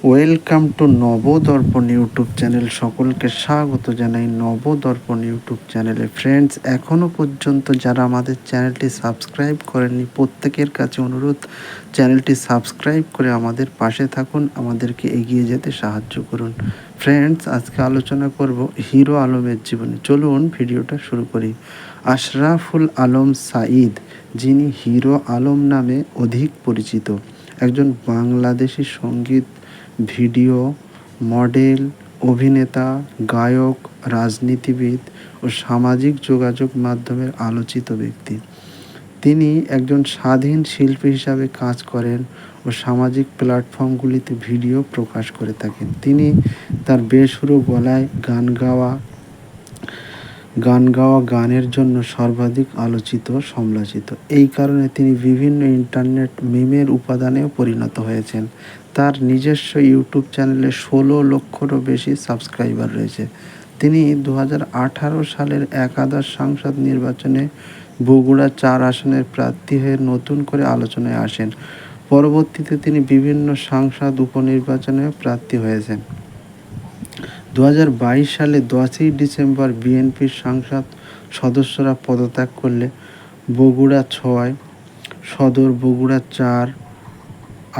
Welcome to Nabadarpan YouTube channel. সকলকে স্বাগত জানাই নবদর্পণ ইউটিউব চ্যানেলে। ফ্রেন্ডস, এখনও পর্যন্ত যারা আমাদের চ্যানেলটি সাবস্ক্রাইব করেননি, প্রত্যেকের কাছে অনুরোধ, চ্যানেলটি সাবস্ক্রাইব করে আমাদের পাশে থাকুন, আমাদেরকে এগিয়ে যেতে সাহায্য করুন। ফ্রেন্ডস, আজকে আলোচনা করব হিরো আলমের জীবনে। চলুন ভিডিওটা শুরু করি। আশরাফুল আলম সাঈদ, যিনি হিরো আলম নামে অধিক পরিচিত, একজন বাংলাদেশি সঙ্গীত, ভিডিও, মডেল, অভিনেতা, গায়ক, রাজনীতিবিদ ও সামাজিক যোগাযোগ মাধ্যমের আলোচিত ব্যক্তি। তিনি একজন স্বাধীন শিল্পী হিসাবে কাজ করেন ও সামাজিক প্ল্যাটফর্মগুলিতে ভিডিও প্রকাশ করে থাকেন। তিনি তার বেসুরো গলায় গানের জন্য সর্বাধিক আলোচিত ও সমালোচিত। এই কারণে তিনি বিভিন্ন ইন্টারনেট মিমের উপাদানেও পরিণত হয়েছেন। তার নিজস্ব ইউটিউব চ্যানেলে 16 লক্ষেরও বেশি সাবস্ক্রাইবার রয়েছে। তিনি 2018 সালের একাদশ সংসদ নির্বাচনে বগুড়া 4 আসনের প্রার্থী হয়ে নতুন করে আলোচনায় আসেন। পরবর্তীতে তিনি বিভিন্ন সংসদ উপনির্বাচনেও প্রার্থী হয়েছেন। 2022 সালে 10ই ডিসেম্বর বিএনপির সংসদ সদস্যরা পদত্যাগ করলে বগুড়া 6 সদর, বগুড়া 4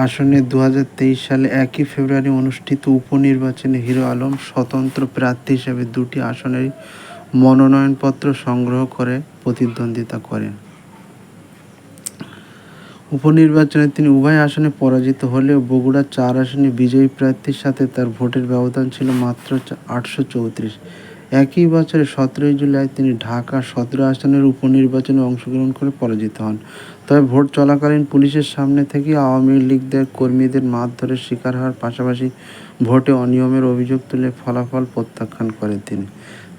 আসনে 2023 সালে 1 ফেব্রুয়ারি অনুষ্ঠিত উপনির্বাচনে হিরো আলম স্বতন্ত্র প্রার্থী হিসেবে 2টি আসনেরই মনোনয়নপত্র সংগ্রহ করে প্রতিদ্বন্দ্বিতা করেন। উপনির্বাচনে তিনি উভয় আসনে পরাজিত হলেও বগুড়া 4 আসনে বিজয়ী প্রার্থীর সাথে তার ভোটের ব্যবধান ছিল মাত্র 834। একই বছরের 17 জুলাই তিনি ঢাকা 17 আসনের উপনির্বাচনে অংশগ্রহণ করে পরাজিত হন। তবে ভোট চলাকালীন পুলিশের সামনে থেকে আওয়ামী লীগদের কর্মীদের মারধরের শিকার হওয়ার পাশাপাশি ভোটে অনিয়মের অভিযোগ তুলে ফলাফল প্রত্যাখ্যান করেন তিনি।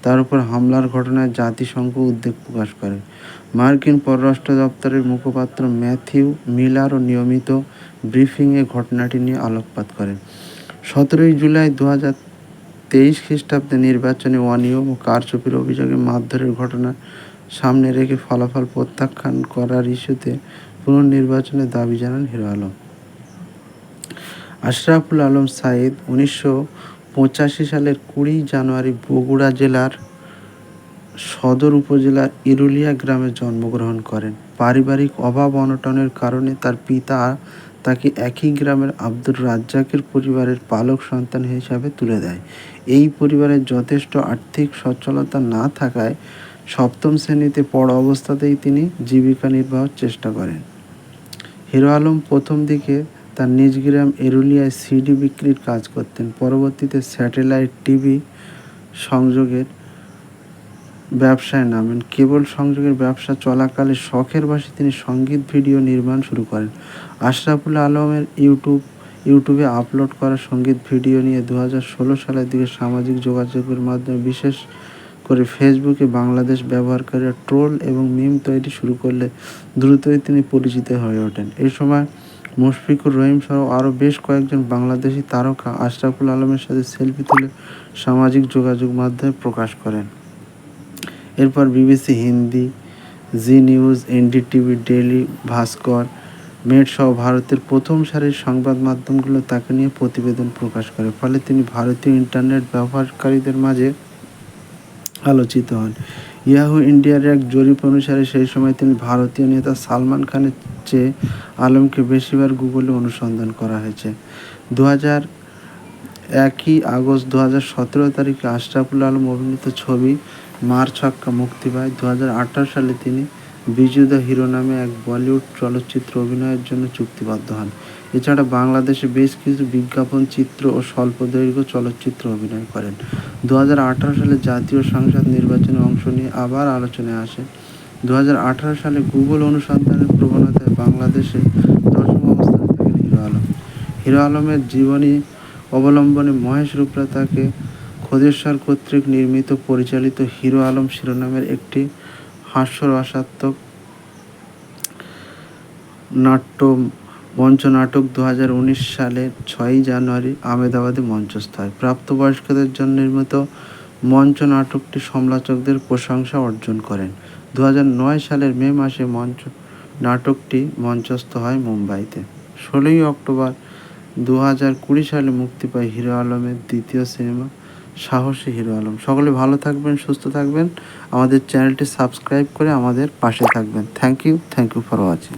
তার উপর হামলার ঘটনায় জাতিসংঘ উদ্বেগ প্রকাশ করে। মার্কিন পররাষ্ট্র দপ্তরের মুখপাত্র ম্যাথিউ মিলারও নিয়মিত ব্রিফিংয়ে ঘটনাটি নিয়ে আলোকপাত করেন। 17 জুলাই 2023 খ্রিস্টাব্দে নির্বাচনে অনিয়ম ও কারচুপির অভিযোগে মারধরের ঘটনা সামনে রেখে ফলাফল প্রত্যাখ্যান করার ইস্যুতে পুনর্নির্বাচনের দাবি জানান হিরো আলম। আশরাফুল আলম সাঈদ 1985 সালের 20 জানুয়ারি বগুড়া জেলার সদর উপজেলার ইরুলিয়া গ্রামে জন্মগ্রহণ করেন। পারিবারিক অভাব অনটনের কারণে তার পিতা তাকে একই গ্রামের আব্দুর রাজ্জাকের পরিবারের পালক সন্তান হিসাবে তুলে দেয়। এই পরিবারের যথেষ্ট আর্থিক সচ্ছলতা না থাকায় সপ্তম শ্রেণীতে পড়া অবস্থাতেই তিনি জীবিকা নির্বাহের চেষ্টা করেন। হিরো আলম প্রথম দিকে তার নিজ গ্রাম এরুলিয়ায় সিডি বিক্রির কাজ করতেন। পরবর্তীতে স্যাটেলাইট টিভি সংযোগের ব্যবসায় নামেন। কেবল সংযোগের ব্যবসা চলাকালে শখের বশে তিনি সঙ্গীত ভিডিও নির্মাণ শুরু করেন। আশরাফুল আলমের ইউটিউবে আপলোড করা সঙ্গীত ভিডিও নিয়ে 2016 সালের দিকে সামাজিক যোগাযোগের মাধ্যমে, বিশেষ করে ফেসবুকে বাংলাদেশ ব্যবহারকারীরা ট্রোল এবং মিম তৈরি শুরু করলে দ্রুতই তিনি পরিচিত হয়ে ওঠেন। এই সময় মুশফিকুর রহিম সহ আরও বেশ কয়েকজন বাংলাদেশি তারকা আশরাফুল আলমের সাথে সেলফি তুলে সামাজিক যোগাযোগ মাধ্যমে প্রকাশ করেন। এরপর বিবিসি হিন্দি, জি নিউজ, এনডিটিভি, ডেইলি ভাস্কর, মেট সহ ভারতের প্রথম সারির সংবাদ মাধ্যমগুলো তাকে নিয়ে প্রতিবেদন প্রকাশ করে। ফলে তিনি ভারতীয় ইন্টারনেট ব্যবহারকারীদের মাঝে আলোচিত হন। ইয়াহু ইন্ডিয়ার এক জরিপ অনুসারে সেই সময় তিনি ভারতীয় নেতা সালমান খানের চেয়ে আলমকে বেশিবার গুগলে অনুসন্ধান করা হয়েছে। 1 আগস্ট 2017 তারিখে আশরাফুল আলম অভিনীত ছবি মার ছক্কা মুক্তি পায়। 2018 সালে তিনি বিজু দ্য হিরো নামে এক বলিউড চলচ্চিত্রে অভিনয়ের জন্য চুক্তিবদ্ধ হন। এছাড়া বাংলাদেশে বেশ কিছু বিজ্ঞাপন চিত্র ও স্বল্পদৈর্ঘ্য চলচ্চিত্রে অভিনয় করেন। 2018 সালে জাতীয় সংসদ নির্বাচনে অংশ নিয়ে আবার আলোচনায় আসে। 2018 সালে গুগল অনুসন্ধানের প্রবণতায় বাংলাদেশে 10ম অবস্থানে থাকেন হিরো আলম। হিরো আলমের জীবনী অবলম্বনে মহেশ রুপরা তাকে খোদেশ্বর কর্তৃক নির্মিত পরিচালিত হিরো আলম শিরোনামের একটি হাস্যরসাত্মক মঞ্চনাটক 2019 সালের 6 জানুয়ারি আহমেদাবাদে মঞ্চস্থ হয়। প্রাপ্তবয়স্কদের জন্য নির্মিত মঞ্চনাটকটি সমালোচকদের প্রশংসা অর্জন করেন। 2009 সালের মে মাসে নাটকটি মঞ্চস্থ হয় মুম্বাইতে। 16 অক্টোবর 2020 সালে মুক্তি পায় হিরো আলমের দ্বিতীয় সিনেমা সাহসী হিরো আলম। সকলে ভালো থাকবেন, সুস্থ থাকবেন, আমাদের চ্যানেলটি সাবস্ক্রাইব করে আমাদের পাশে থাকবেন। Thank you for watching.